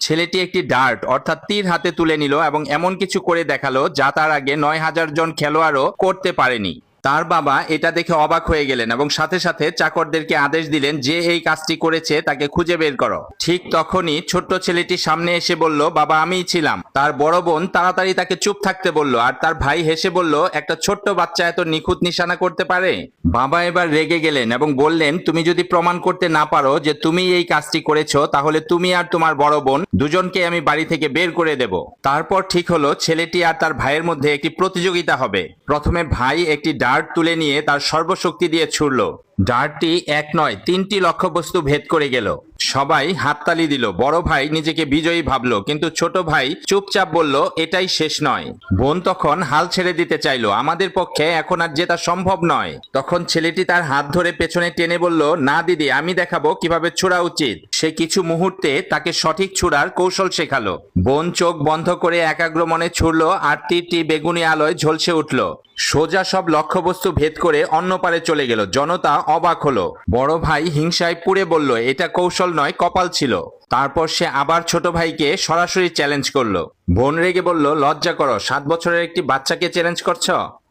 ছেলেটি একটি ডার্ট অর্থাৎ তীর হাতে তুলে নিল এবং এমন কিছু করে দেখালো যা তার আগে ৯,০০০ জন খেলোয়াড়ও করতে পারেনি। তার বাবা এটা দেখে অবাক হয়ে গেলেন এবং সাথে সাথে চাকরদেরকে আদেশ দিলেন যে এই কাজটি করেছে তাকে খুঁজে বের করো। ঠিক তখনই ছোট্ট ছেলেটি সামনে এসে বলল, বাবা আমিই ছিলাম। তার বড় বোন তাড়াতাড়ি তাকে চুপ থাকতে বলল আর তার ভাই হেসে বলল, একটা ছোট্ট বাচ্চা এত নিখুঁত নিশানা করতে পারে? বাবা এবার রেগে গেলেন এবং বললেন, তুমি যদি প্রমাণ করতে না পারো যে তুমি এই কাজটি করেছো তাহলে তুমি আর তোমার বড় বোন দুজনকে আমি বাড়ি থেকে বের করে দেব। তারপর ঠিক হলো ছেলেটি আর তার ভাইয়ের মধ্যে একটি প্রতিযোগিতা হবে। প্রথমে ভাই একটি ডার্ট তুলে নিয়ে তার সর্বশক্তি দিয়ে ছুড়ল। ডার্টটি এক নয় ৩টি লক্ষ্যবস্তু ভেদ করে গেল। সবাই হাততালি দিল। বড় ভাই নিজেকে বিজয়ী ভাবলো, কিন্তু ছোট ভাই চুপচাপ বলল, এটাই শেষ নয়। বোন তখন হাল ছেড়ে দিতে চাইলো, আমাদের পক্ষে এখন আর জেতা সম্ভব নয়। তখন ছেলেটি তার হাত ধরে পেছনে টেনে বলল, না দিদি, আমি দেখাবো কিভাবে ছোড়া উচিত। সে কিছু মুহূর্তে তাকে সঠিক ছোড়ার কৌশল শেখালো। বোন চোখ বন্ধ করে একাগ্র মনে ছুড়ল আর তীরটি বেগুনি আলোয় ঝলসে উঠল। সোজা সব লক্ষ্যবস্তু ভেদ করে অন্য পারে চলে গেল। জনতা অবাক হলো। বড় ভাই হিংসায় পুড়ে বলল, এটা কৌশল নয়, কপাল ছিল। তারপর সে আবার ছোট ভাইকে সরাসরি চ্যালেঞ্জ করলো। বোন রেগে বলল, লজ্জা করো, 7 বছরের একটি বাচ্চাকে চ্যালেঞ্জ করছ?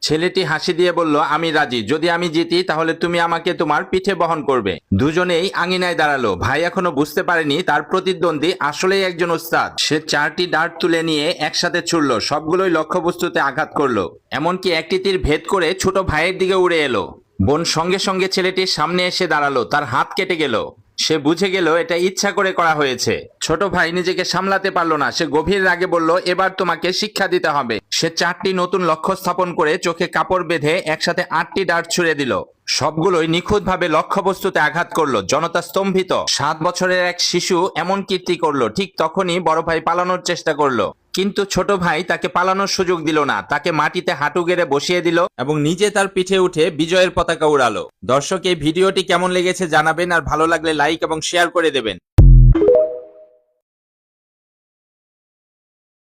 ছেলেটি হাসি দিয়ে বলল, আমি রাজি। যদি আমি জিতি তাহলে তুমি আমাকে তোমার পিঠে বহন করবে। দুজনেই আঙিনায় দাঁড়ালো। ভাই এখনো বুঝতে পারেনি তার প্রতিদ্বন্দ্বী আসলেই একজন উস্তাদ। সে 4টি ডার্ট তুলে নিয়ে একসাথে ছুড়ল। সবগুলোই লক্ষ্যবস্তুতে আঘাত করলো। এমনকি একটি তীর ভেদ করে ছোট ভাইয়ের দিকে উড়ে এলো। বোন সঙ্গে সঙ্গে ছেলেটির সামনে এসে দাঁড়ালো। তার হাত কেটে গেল। সে বুঝে গেল এটা ইচ্ছা করে করা হয়েছে। ছোট ভাই নিজেকে সামলাতে পারলো না। সে গভীর রাগে বলল, এবার তোমাকে শিক্ষা দিতে হবে। সে 4টি নতুন লক্ষ্য স্থাপন করে চোখে কাপড় বেঁধে একসাথে 8টি ডার্ট ছুড়ে দিল। সবগুলোই নিখুঁতভাবে লক্ষ্যবস্তুতে আঘাত করলো। জনতা স্তম্ভিত। 7 বছরের এক শিশু এমন কীর্তি করলো। ঠিক তখনই বড় ভাই পালানোর চেষ্টা করলো, কিন্তু ছোট ভাই তাকে পালানোর সুযোগ দিল না। তাকে মাটিতে হাঁটু গেড়ে বসিয়ে দিল এবং নিজে তার পিঠে উঠে বিজয়ের পতাকা উড়ালো। দর্শক, এই ভিডিওটি কেমন লেগেছে জানাবেন আর ভালো লাগলে লাইক এবং শেয়ার করে দেবেন।